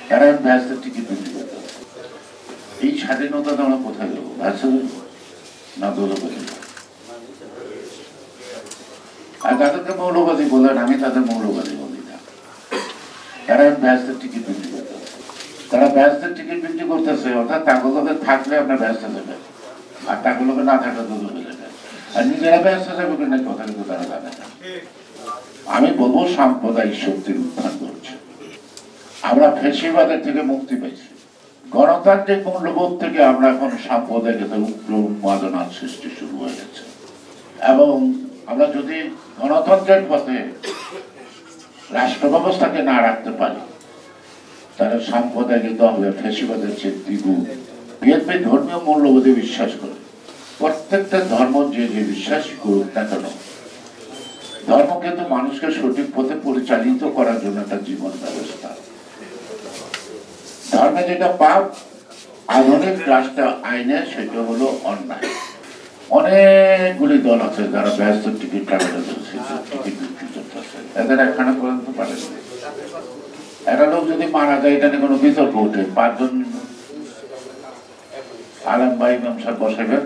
তারা ভ্যাসের টিকিট বিক্রি করতে হবে। এই স্বাধীনতা আমরা কোথায় যাবো? ভ্যাসে না দোলপতি? আর তাদেরকে মৌলবাদী বলেন, আমি তাদের মৌলবাদী বলি না। তারা ভ্যাসের টিকিট বিক্রি করতে হবে। তারা ভ্যাসের টিকিট বিক্রি করতেছে, অর্থাৎ তাগুলোকে থাকলে আপনার ব্যস্ত যাবেন, আর তাগুলোকে না থাকলে দোলপে যাবেন। আর নিজেরা ব্যস্ত যাবে কিনা কথা কিন্তু তারা জানে না। আমি বলবো সাম্প্রদায়িক শক্তির উত্থান করছে। আমরা ফ্যাসিবাদের থেকে মুক্তি পেয়েছি, গণতান্ত্রিক মূল্যবোধ থেকে আমরা এখন সাম্প্রদায়িকতা উগ্র উন্মাদনার সৃষ্টি শুরু হয়ে গেছে। এবং আমরা যদি গণতন্ত্রের পথে রাষ্ট্র ব্যবস্থাকে না রাখতে পারি, তারা সাম্প্রদায়িকতা হবে ফ্যাসিবাদের চেয়ে দ্বিগুণ। বিএনপি ধর্মীয় মূল্যবোধে বিশ্বাস করে। প্রত্যেকটা ধর্ম যে যে বিশ্বাসই করুক না কেন, ধর্ম কিন্তু মানুষকে সঠিক পথে পরিচালিত করার জন্য একটা জীবন ব্যবস্থা। ধর্মে যেটা পাপ, আধুনিক রাষ্ট্র আইনে সেটা হলো অন্যায়। অনেকগুলি দল আছে যারা ব্যস্ত টিকিট কাটাতে টিকিট বিক্রি করতেছে, এদের একখানা পর্যন্ত পারে। একটা লোক যদি মারা যায়, এটা নিয়ে কোনো বিতর্ক উঠে, 5 জন আলম ভাই ইমাম সাহেব বসাবেন,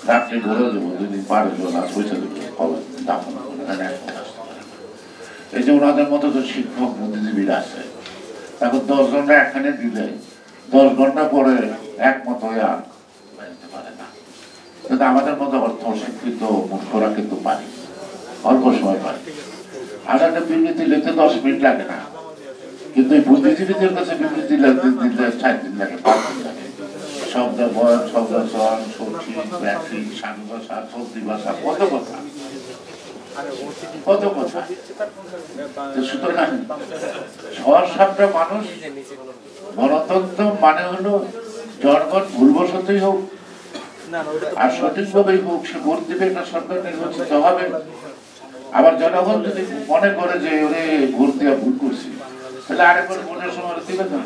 রাত্রে ঘুরে দেবো, যদি পারে লাশ পয়সা দেবে, দাফন করে। এই যে ওনাদের মতো তো শিক্ষক বুদ্ধিজীবীরা আছে, তারপর 10 জনরা একখানে দিলে 10 ঘন্টা পরে একমত হয়ে আর মানতে পারে না। কিন্তু আমাদের মতো অর্থ শিক্ষিত মূর্খরা কিন্তু পারি, অল্প সময় পারি। আর একটা বিবৃতি লিখতে 10 মিনিট লাগে না, কিন্তু এই বুদ্ধিজীবীদের কাছে বিবৃতি দিলে 4 দিন লাগে, 5 দিন লাগে। শব্দ বয়ন, শব্দ চয়ন, সঠিক ব্যাখ্যা, সাধু ভাষা, চলতি ভাষা, কত কথা কত কথা। সুতরাং 6-7টা মানুষ, গণতন্ত্র মানে হলো জনগণ ভুলবশতই হোক আর সঠিকভাবেই হোক, সে ভোট দিবে, একটা সরকার নির্বাচিত হবে। আবার জনগণ যদি মনে করে যে ওরে ভোট দেওয়া ভুল করছি, তাহলে আরেকবার ভোটের সময় দিবে না।